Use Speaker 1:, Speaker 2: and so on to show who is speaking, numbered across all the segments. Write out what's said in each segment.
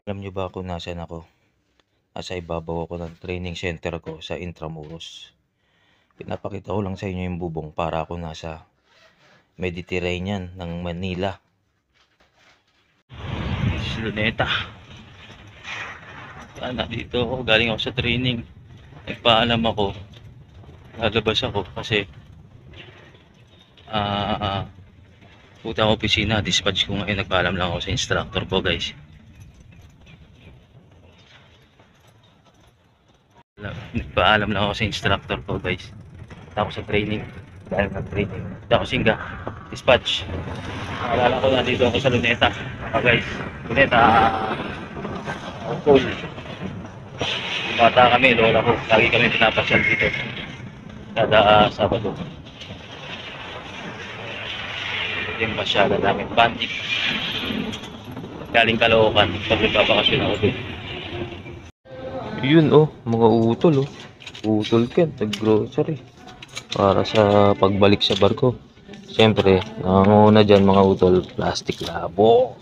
Speaker 1: Alam niyo ba kung nasaan ako? Nasa ibabaw ako ng training center ko sa Intramuros. Pinapakita ko lang sa inyo yung bubong para ako nasa Mediterranean ng Manila. Luneta. Dito ako, galing ako sa training. Nagpaalam ako. Lalabas ako kasi puta ako opisina. Dispatch ko ngayon. Nagpaalam lang ako sa instructor ko, guys. Nagpaalam lang ako sa instructor ko, guys. Tapos sa training. Dahil nag-training. Tapos singa. Dispatch. Naalala ko na dito ako sa Luneta. Guys. Luneta. Cool. Bata kami, lola ko. Lagi kami pinapasyal dito. Kada Sabado. Yung pasyala namin. Bandit. Galing Caloocan. Pag nagpapakasyon ako dito. Yun mga utol Utol Kent, nag-grocery. Para sa pagbalik sa barko. Siyempre, nangunguna dyan mga utol, Plastic Labo.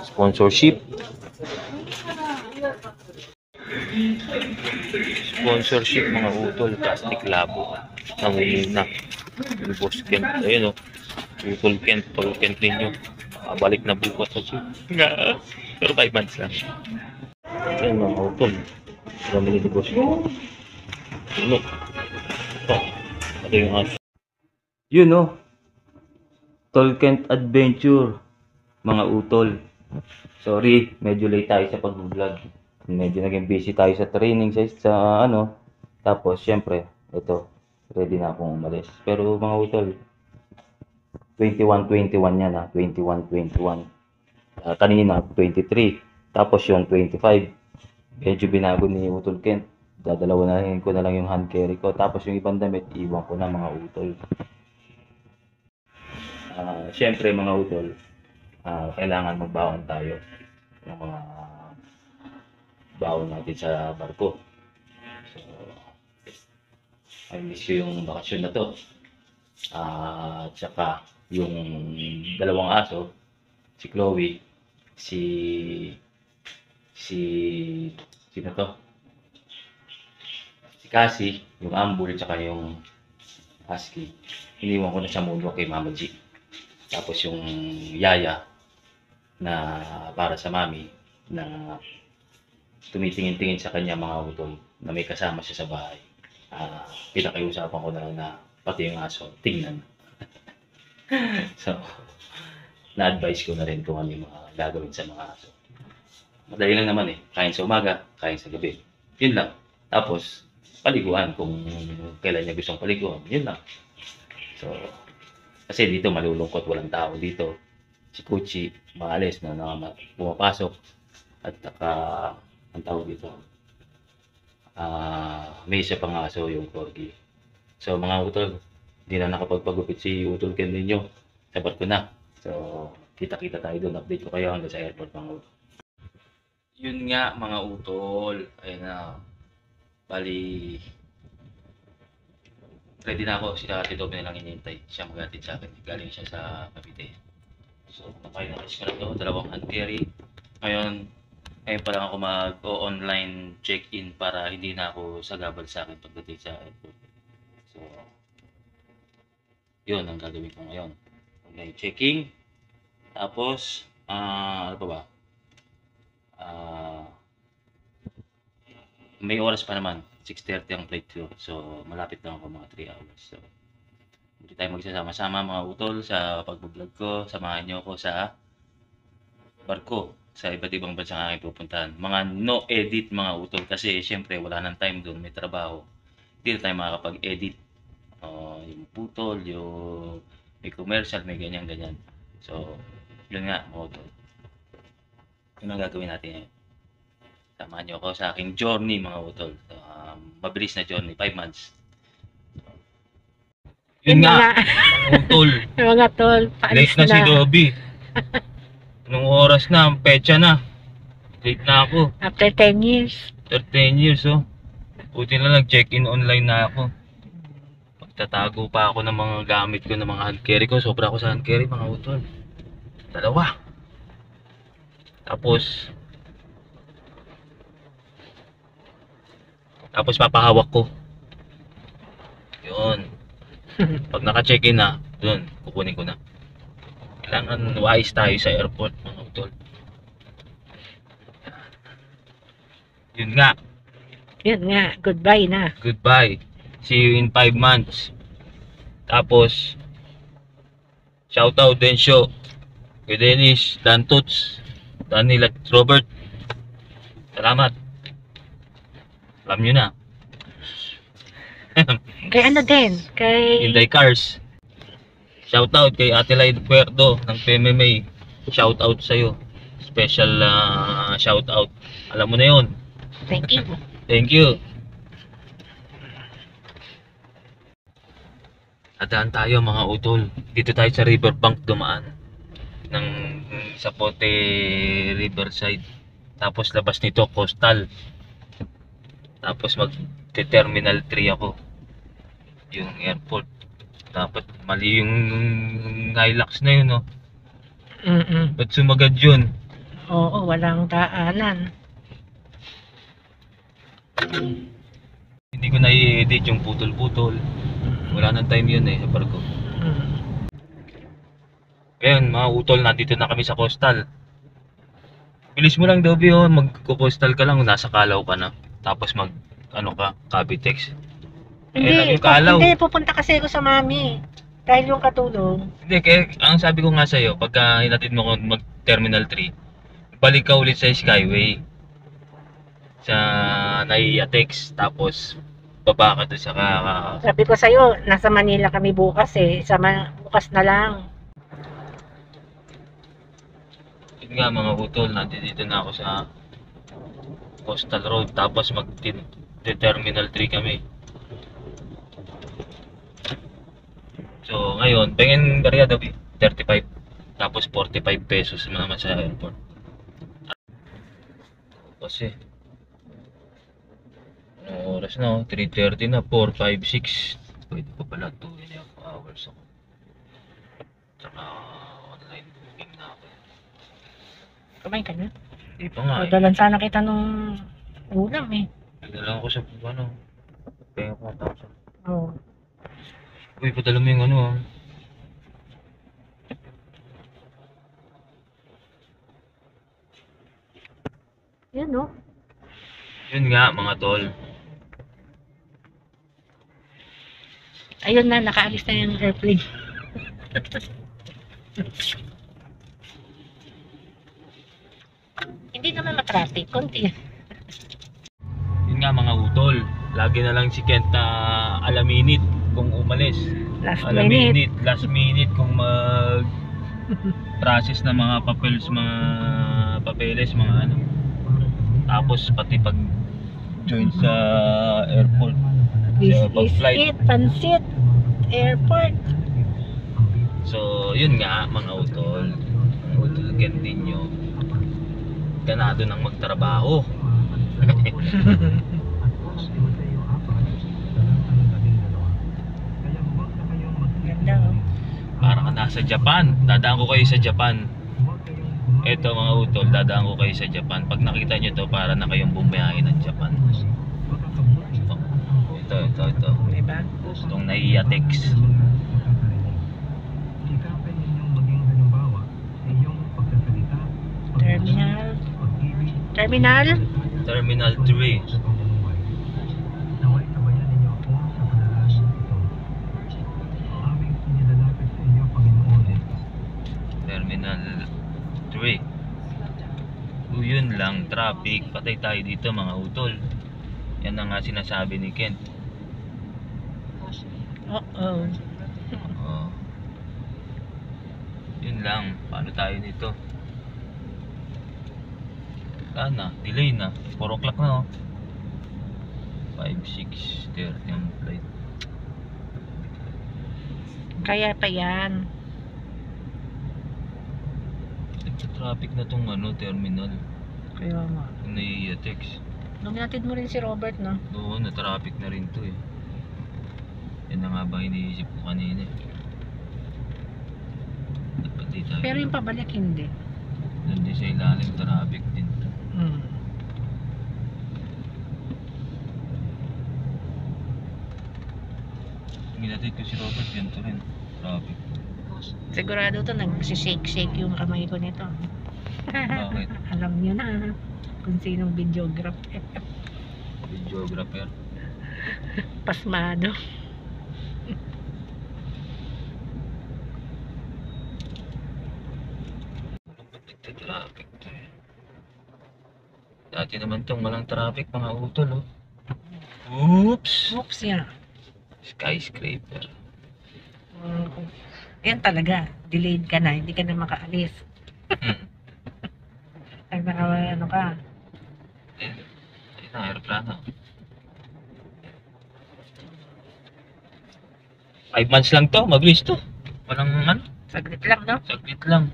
Speaker 1: Sponsorship. Sponsorship mga utol, Plastic Labo. Nangunguna. Yung Boss Kent, ayun Utol Kent, Tol Kent ninyo. Balik na bukas sa chip. Pero 5 months lang. Ayun mga utol. Ramili ni Boss Kent. Look. Ito yung aso. Yun Tol Kent Adventure. Mga utol. Sorry, medyo late tayo sa pag-vlog. Medyo naging busy tayo sa training sa Tapos syempre, ito, ready na akong umalis. Pero mga utol, 21-21 yan 21-21. Kanina 23. Tapos yung 25. Medyo binago ni Utol Kent. Dadalawahin ko na lang yung hand carry ko. Tapos yung ibang damit, iwan ko na mga utol. Syempre mga utol, kailangan magbaon tayo ng mga baon natin sa barko. So, I miss ko yung bakasyon na to. At saka yung dalawang aso, si Chloe, sino to? Si Cassie, yung Ambul, tsaka yung Husky. Iniwan ko na siya muna kay Mama G. Tapos yung Yaya na para sa mami na tumitingin-tingin sa kanya mga utol na may kasama siya sa bahay. Pinakiusapan ko na lang na pati yung aso, tingnan. So, na-advise ko na rin kung ano yung mga gagawin sa mga aso. Madali lang naman kain sa umaga, kain sa gabi. Yun lang. Tapos, paliguan kung kailan niya gustong paliguan. Yun lang. So, kasi dito malulungkot, walang tao dito. Si Kuchi, maalis na pumapasok. At ang tawag dito, may isa pang aso yung Corgi. So mga utol, hindi na nakapagpagupit si Utol Ken ninyo. Sabat ko na. So, kita-kita tayo doon. Update ko kayo hanggang sa airport mga utol. Yun nga mga utol. Ayun na. Bali, ready na ako. Si Ate Dobe na lang inintay. Siya maghatid sa akin. Galing siya sa Cavite. So, napainalis ko na ito. Dalawang hand carry. Ngayon pa lang ako mag-online check-in para hindi na ako sagabal sa akin pagdating sa airport. So, yun ang gagawin ko ngayon. Online checking. Tapos, ano pa ba? May oras pa naman. 6:30 ang flight ko. So, malapit lang ako mga 3 hours. So, hindi tayo magsasama-sama mga utol sa pag-vlog ko. Samahan nyo ako sa barko sa iba't ibang bansang aking pupuntahan. Mga no edit mga utol kasi syempre wala nang time doon, may trabaho. Hindi na tayo makakapag-edit. Yung putol, yung may commercial, may ganyan-ganyan. So, yun nga mga utol. Yun ang gagawin natin ngayon. Samahan nyo ako sa aking journey mga utol. Mabilis na journey, 5 months. Yun nga, mga utol.
Speaker 2: Mga tol,
Speaker 1: late na si Dobby. Anong oras na? Petsa na. Late na ako.
Speaker 2: After 10 years.
Speaker 1: After 10 years, Buti na lang, check-in online na ako. Pagtatago pa ako ng mga gamit ko, ng mga hand carry ko. Sobra ako sa hand carry, mga utol. 2. Tapos papahawak ko. Yun. Pag naka-check-in na, dun, kukunin ko na. Kailangan wise tayo sa airport, mga utol. Yun nga.
Speaker 2: Yun nga, goodbye na.
Speaker 1: Goodbye. See you in 5 months. Tapos, shoutout din show kay Dennis, Dan Toots, Daniel at Robert. Salamat. Alam nyo na.
Speaker 2: Kay ano din, kay...
Speaker 1: Hyundai Cars. Shoutout kay Ate Laid Puerto ng PMMA. Shoutout sa'yo. Special shoutout. Alam mo na yun.
Speaker 2: Thank you.
Speaker 1: Thank you. Adaan tayo mga utol. Dito tayo sa riverbank dumaan ng Sapote Riverside. Tapos labas nito coastal. Tapos mag-terminal 3 ako. Yung airport. Dapat mali yung Hilux na yun, no? Ba't sumagad yun?
Speaker 2: Oo, walang daanan.
Speaker 1: Hindi ko na-i-edit yung putol-putol. Wala nang time yun sa barko. Ngayon mga utol, nandito na kami sa coastal. Bilis mo lang Dobby, magko-coastal ka lang, nasa Kalaw ka na. Tapos Cavitex.
Speaker 2: Hindi,
Speaker 1: Kalaw.
Speaker 2: hindi, pupunta kasi ako sa mami. Dahil yung katulong.
Speaker 1: Hindi, kaya ang sabi ko nga sa'yo, pagka hinatid mo ko mag-Terminal 3, balik ka ulit sa Skyway. Sa Naiatex, tapos baba ka doon sa
Speaker 2: Sabi ko sa'yo, nasa Manila kami bukas bukas na lang.
Speaker 1: Yun nga mga utol, nandito na ako sa Coastal Road, tapos mag-Terminal 3 kami. So ngayon, pengen barya daw 35, tapos 45 pesos naman sa airport. Kasi anong oras na? 3:30 na, 4, 5, 6. Pwede pa pala 2.5 hours ako. Tsaka online booking na ako.
Speaker 2: Kumain ka na?
Speaker 1: Hindi pa nga
Speaker 2: Dalan sana kita nung ulam
Speaker 1: Nagdala ko sa pengen ko 1,000.
Speaker 2: Oo.
Speaker 1: Uy, padala mo yung
Speaker 2: Yan no?
Speaker 1: Yun nga mga tol.
Speaker 2: Ayun na, nakaalis na yung airplane. Hindi naman matraffic, konti.
Speaker 1: Yun nga mga utol. Lagi na lang si Kent na alaminit kung umalis.
Speaker 2: Last minute.
Speaker 1: Last minute kung mag process ng mga papeles, mga ano. Tapos pati pag join sa airport.
Speaker 2: This
Speaker 1: Sa
Speaker 2: is
Speaker 1: pag-flight.
Speaker 2: it, Pansit Airport.
Speaker 1: So, yun nga mga utol. Utol Kent ninyo. Ganado nang magtrabaho.
Speaker 2: Ganda
Speaker 1: Parang ka nasa Japan. Dadaan ko kayo sa Japan. Eto mga utol, dadaan ko kayo sa Japan. Pag nakita nyo to, para na kayong bumiyahe ng Japan. Ito.
Speaker 2: Diba?
Speaker 1: Itong Naiatex. Terminal 3. Terminal 3. Yun lang, traffic. Patay tayo dito mga utol. Yan ang nga sinasabi ni Kent.
Speaker 2: Oo.
Speaker 1: Oh. Yun lang, paano tayo nito? Wala na, delay na. 4 o'clock na 5, 6, 30 ang flight.
Speaker 2: Kaya pa yan.
Speaker 1: Traffic na tong terminal.
Speaker 2: Kaya nga.
Speaker 1: Yung Naiatex.
Speaker 2: Nominatid mo rin si Robert, no?
Speaker 1: Oo, na-traffic na rin to Yan na nga ba iniisip ko kanina Dapat di tayo.
Speaker 2: Pero yung pabalik hindi.
Speaker 1: Doon din sa ilalim traffic din.
Speaker 2: Hmm.
Speaker 1: Ginatid ko si Robert, ganito rin. Traffic.
Speaker 2: Sigurado to nagsishake-shake yung kamay ko nito.
Speaker 1: Bakit?
Speaker 2: Alam niyo na kung sinong videographer.
Speaker 1: Videographer.
Speaker 2: Pasmado.
Speaker 1: Traffic to eh. Dati naman tong walang traffic, mga utol oh. Oops!
Speaker 2: Oops yan.
Speaker 1: Skyscraper.
Speaker 2: Yan talaga. Delayed ka na. Hindi ka na makaalis. Ay, ano ka.
Speaker 1: Ayun na, aeroplano. 5 months lang to, mabilis to. Walang ano,
Speaker 2: Saglit lang, no?
Speaker 1: saglit lang.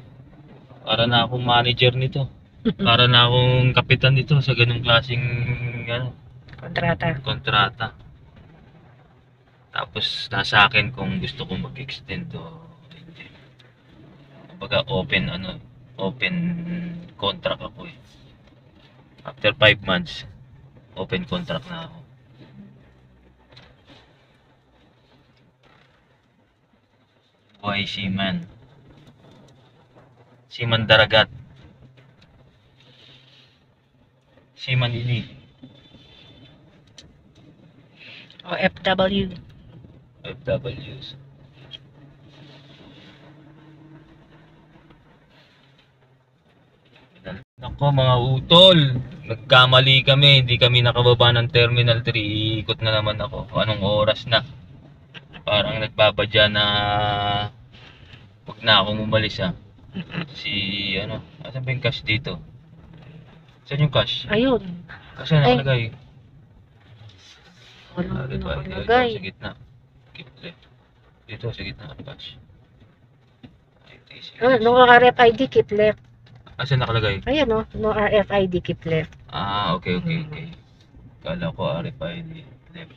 Speaker 1: Para na akong manager nito. Para na akong kapitan nito sa ganung klaseng ano,
Speaker 2: Kontrata.
Speaker 1: kontrata. Tapos nasa akin kung gusto kong mag-extend o hindi. Kumbaga open contract ako eh. After 5 months, open contract na ako. Buhay seaman. Seaman Daragat. Seaman Elite.
Speaker 2: OFW.
Speaker 1: FWs. Nako mga utol, nagkamali kami, hindi kami nakababa ng Terminal 3, ikot na naman ako. Anong oras na? Parang nagbabadya na wag na akong umalis ah. Si asan ba yung cash dito? Saan yung cash?
Speaker 2: Ayun.
Speaker 1: Kasi nakalagay.
Speaker 2: Walang
Speaker 1: Dito
Speaker 2: nakalagay.
Speaker 1: sa gitna. Keep left. Dito sa gitna ang cash.
Speaker 2: No RFID, keep left.
Speaker 1: Asan nakalagay?
Speaker 2: Ayan, no? No RFID, keep left.
Speaker 1: Ah, okay. Kala ko RFID. Left.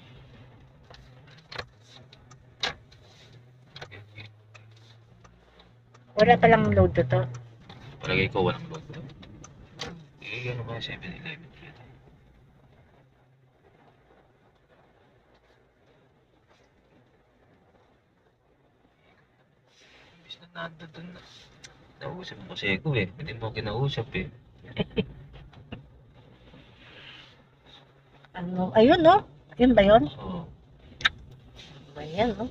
Speaker 2: Wala palang load to.
Speaker 1: Palagay ko walang load to. Ano ba 7-Eleven? Imbis na nandun na. Nausap mo kasi ako eh. Hindi mo kinausap eh.
Speaker 2: Ano? Ayun, no? Yun ba yun?
Speaker 1: Oo.
Speaker 2: Ayan, no?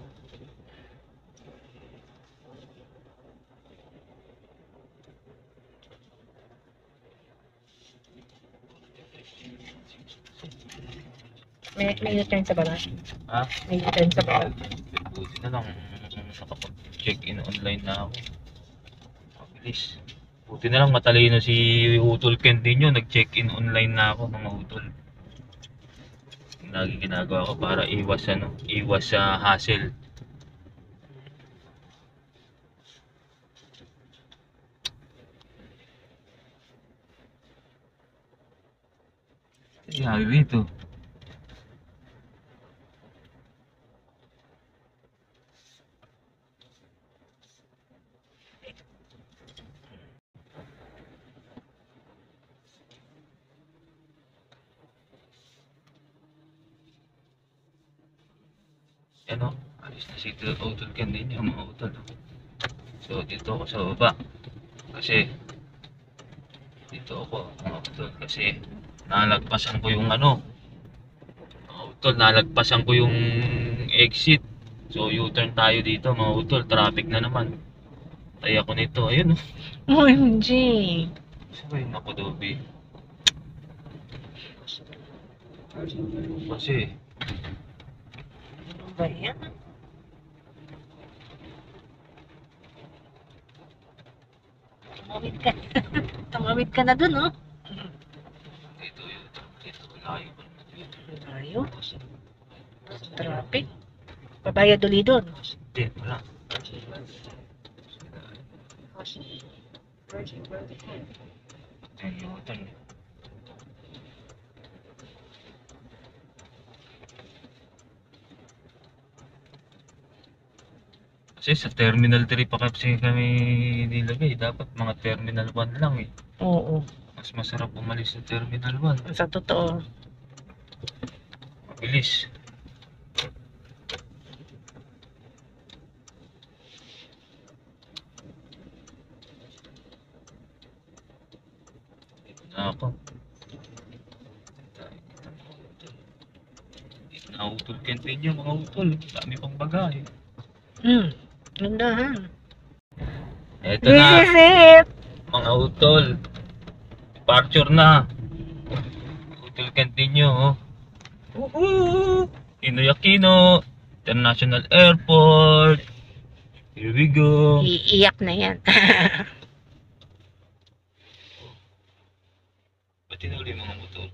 Speaker 2: May U-turn sa baba.
Speaker 1: Ha?
Speaker 2: May U-turn sa baba.
Speaker 1: Buti na lang. Nakapag-check-in online na ako. Mabilis. Buti na lang matalino si Utol Ken din yun. Nag-check-in online na ako mga utol. Yung lagi ginagawa ko para iwas sa hassle. Ay, dito. Alis na si Utol Ken din yung mga utol. So dito ako sa baba. Kasi dito ako mga utol kasi nalagpasan ko yung mga utol, nalagpasan ko yung exit. So U-turn tayo dito mga utol, traffic na naman. Tay ako nito, ayun
Speaker 2: OMG.
Speaker 1: Sabay naku Dobi. Kasi
Speaker 2: Ano ba yan? Tumawid ka. Tumawid ka na dun, no?
Speaker 1: dito U-turn, dito layo pa naman dito.
Speaker 2: Tayo. Traffic. Babayad ulit dun.
Speaker 1: Hindi, wala. Ito yung U-turn. Kasi sa Terminal 3 pa kasi kami nilagay. Dapat mga Terminal 1 lang eh.
Speaker 2: Oo,
Speaker 1: Mas masarap umalis sa Terminal 1.
Speaker 2: sa totoo.
Speaker 1: Mabilis. Dito na ako. Dito na utol canteen mga utol. Dami pang bagay.
Speaker 2: Gandahan.
Speaker 1: Eto
Speaker 2: This
Speaker 1: na
Speaker 2: is it!
Speaker 1: mga utol. Departure na. Utol canteen oh. Inoy Aquino International Airport. Here we go.
Speaker 2: Iiyak na yan.
Speaker 1: Ba't tinuli mga motor?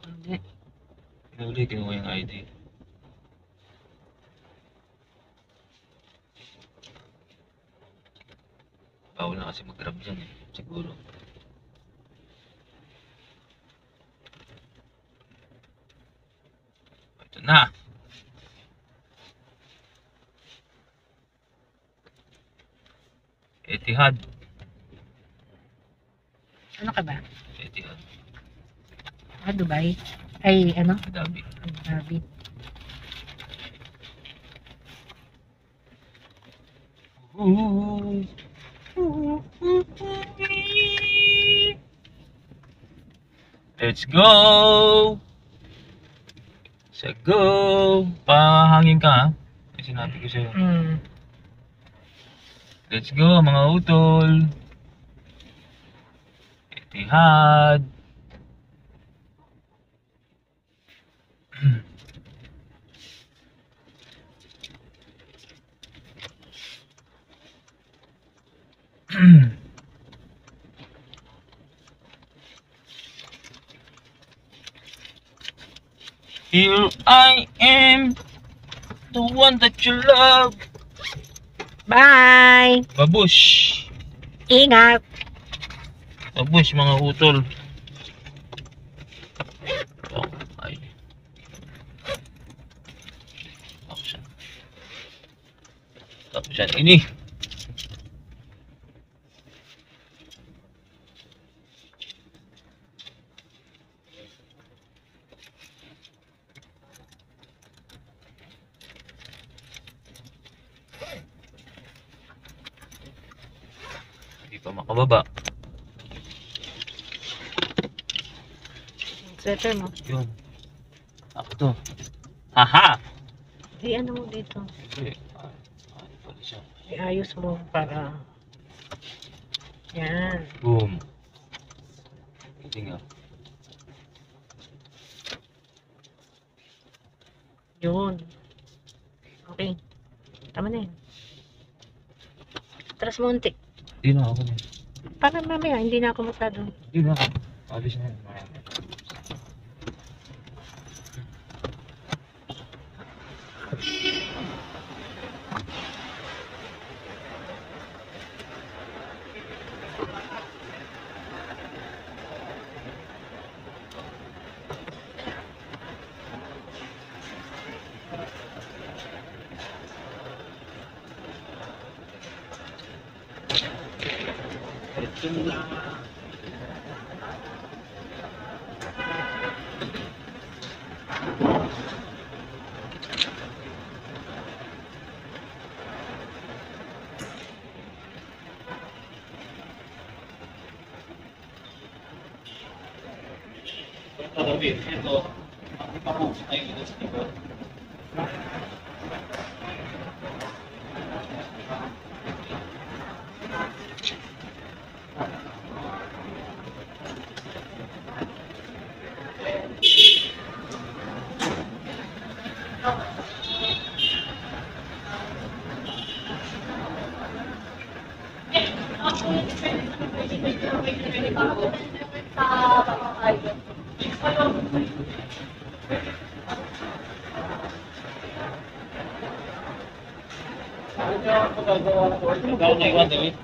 Speaker 2: Hindi.
Speaker 1: Tinuli, kinuha yung ID. Bawal na kasi mag-grab dyan eh. Siguro. Ito na. Etihad.
Speaker 2: Ano ka ba?
Speaker 1: Etihad.
Speaker 2: Dubai? Ay, ano?
Speaker 1: Abu Dhabi.
Speaker 2: Abu Dhabi.
Speaker 1: Let's go! Let's go! Pahangin ka ha? Ay, sinabi ko sa'yo. Let's go mga utol! Etihad! Here I am, the one that you love.
Speaker 2: Bye!
Speaker 1: Babush!
Speaker 2: Ingat!
Speaker 1: Babush mga utol. Oh, ay. Tapos yan. Ini. Hindi pa makababa.
Speaker 2: Sweater mo.
Speaker 1: Yun. Ako to. Haha!
Speaker 2: Di ano mo dito.
Speaker 1: Hindi. Ay, pala siya.
Speaker 2: Iayos mo para... Yan.
Speaker 1: Boom. Hindi nga.
Speaker 2: Yun. Okay. Tama na yan. Atras mo unti.
Speaker 1: Hindi na ako na.
Speaker 2: Para mamaya, hindi na ako masyado.
Speaker 1: Hindi na ako. Alis na yan. Ito na. Ito, ipapost tayo dito sa likod. Ikaw na iwan, David.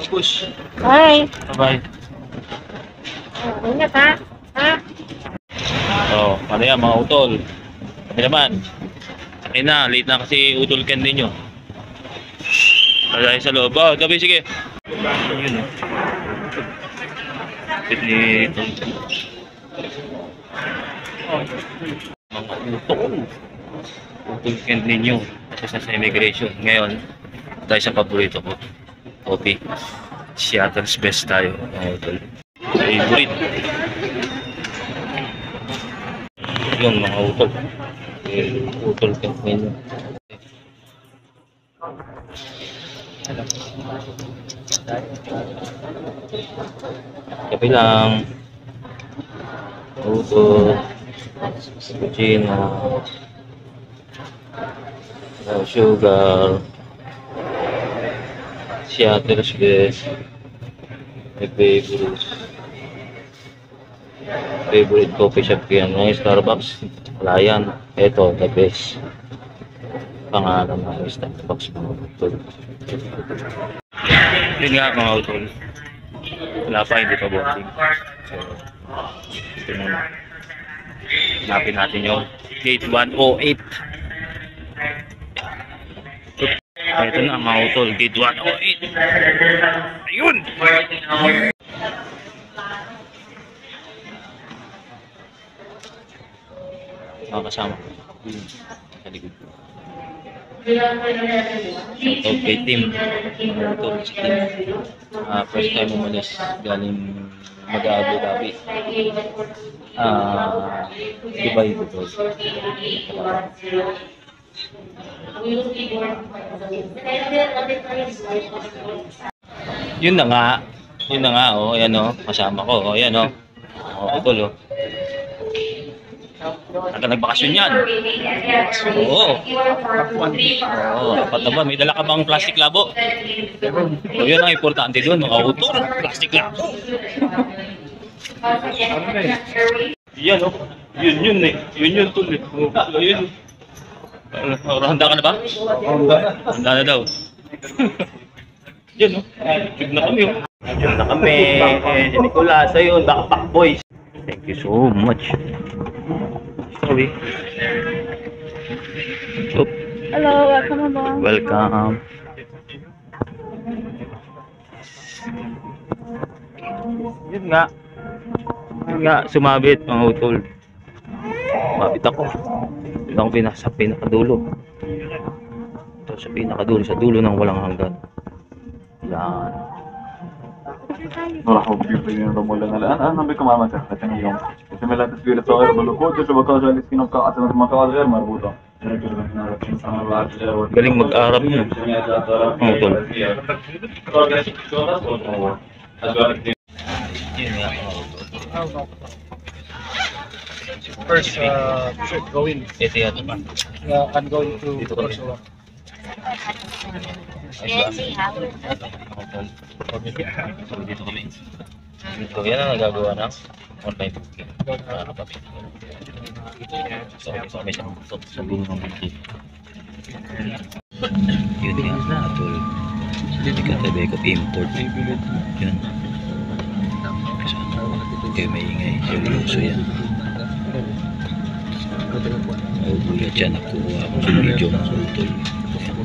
Speaker 1: Push.
Speaker 2: Bye.
Speaker 1: Bye-bye.
Speaker 2: Ingat ha. Ha?
Speaker 1: Oh, ano yan mga utol? Ano naman? Sakay na, late na kasi utol can din nyo. Kaya sa loob. Oh, gabi, sige. Yun, oh. Kapit ni utol. Oh. Mga utol. Utol can din nyo. Kasi sa immigration. Ngayon, tayo sa paborito ko. Coffee. Seattle's best tayo, mga utol. Favorite. Yun mga utol. Utol ka ngayon. Kape lang. Utol. Cappuccino. No sugar. Seattle's best. My favorite coffee shop ko yan. Yung Starbucks, wala yan. Ito, the best. Pangalan ng Starbucks mga utol. Yun nga mga utol. Wala pa, hindi pa boarding. So, ito muna. Hanapin natin yung gate 108. Ito na mga utol, gate 108. Ayun! Kasama ko. Sa likod ko. Shoutout kay Tim. Ito, si Tim. First time umalis galing mag-Abu Dhabi. Dubai. Yun na nga. Yun na nga, oh. Ayan, oh. Kasama ko. Oh, ayan, oh. Oh, utol, oh. Nagbakasyon yan. Oo. Oo, apat na ba? May dala ka bang plastic labo? O, yun ang importante doon, mga utol. Plastic labo. Yan, oh. Yun eh. Yun, tol. Yun. Handa ka na ba? Handa na daw. Yan, oh. Yun na kami, oh. Yun na kami. Si Nicolas, ayun. Backpack boys. Thank you so much. Sorry.
Speaker 2: Hello, welcome aboard.
Speaker 1: Welcome. Yun nga. Yun nga, sumabit mga utol. Sumabit ako. Ito ako sa pinakadulo. Ito sa pinakadulo, sa dulo ng walang hanggan. Yan.
Speaker 3: مرحبا بكم في رمضان الآن أهلا بكم على مساحة اليوم. يتم تسجيل الصغير بالوقود لشبكات جالسين وقاعة المقاعد غير مربوطة.
Speaker 1: Galing mag-Arab mo. Utol.
Speaker 4: First trip going.
Speaker 1: Ito yan.
Speaker 4: I'm going to Kosovo.
Speaker 1: Dito kami. Dito yan ang nagagawa ng online booking. Para kami. So kami sa buong booking. Yun nga, tol. Hindi ka tabi ko import. Yun. Kaya may ingay. Seryoso yan. Magugulat siya. Nakuha akong sa video mga utol.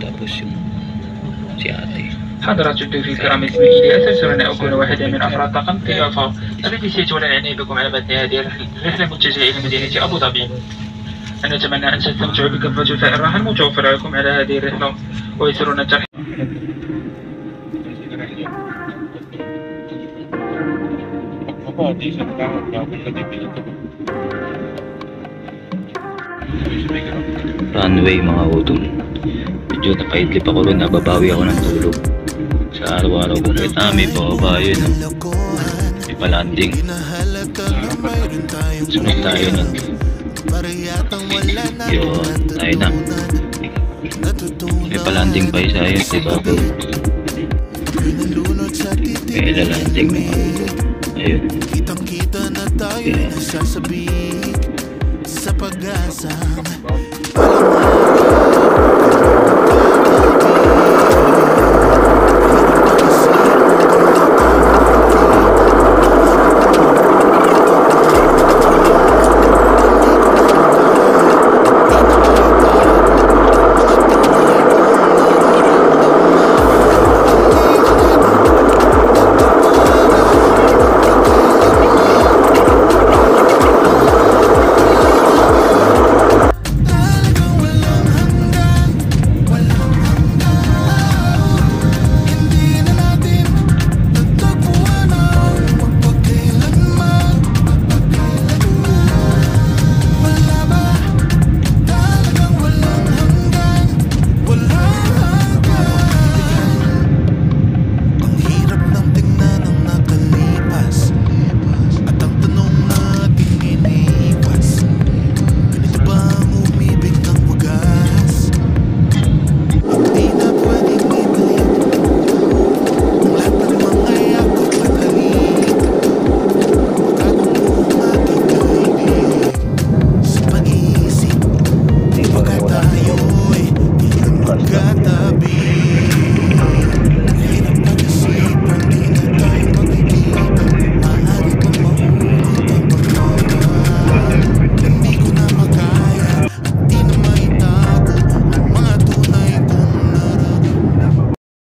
Speaker 1: Tapos yung si ate.
Speaker 5: حضرات الضيوف الكرام اسمي إلياس يسرني أن أكون واحدا من أفراد طاقم الضيافة الذي سيتولى العناية بكم على متن هذه الرحلة المتجهة إلى مدينة أبو ظبي. نتمنى أن تستمتعوا بكافة وسائل الراحة المتوفرة لكم على هذه الرحلة ويسرنا الترحيب.
Speaker 1: Runway mga utol. Medyo nakaidlip ako rin, nababawi ako ng tulog. Sa araw-araw ko kahit may pababa yun. May palanding. Sunod tayo nun. Yun, tayo na. May palanding pa isa yun, diba bro? May ilalanding mga utol. Ayun.
Speaker 6: Kitang-kita na tayo
Speaker 1: Yeah.
Speaker 6: nasasabi sa pag-asa.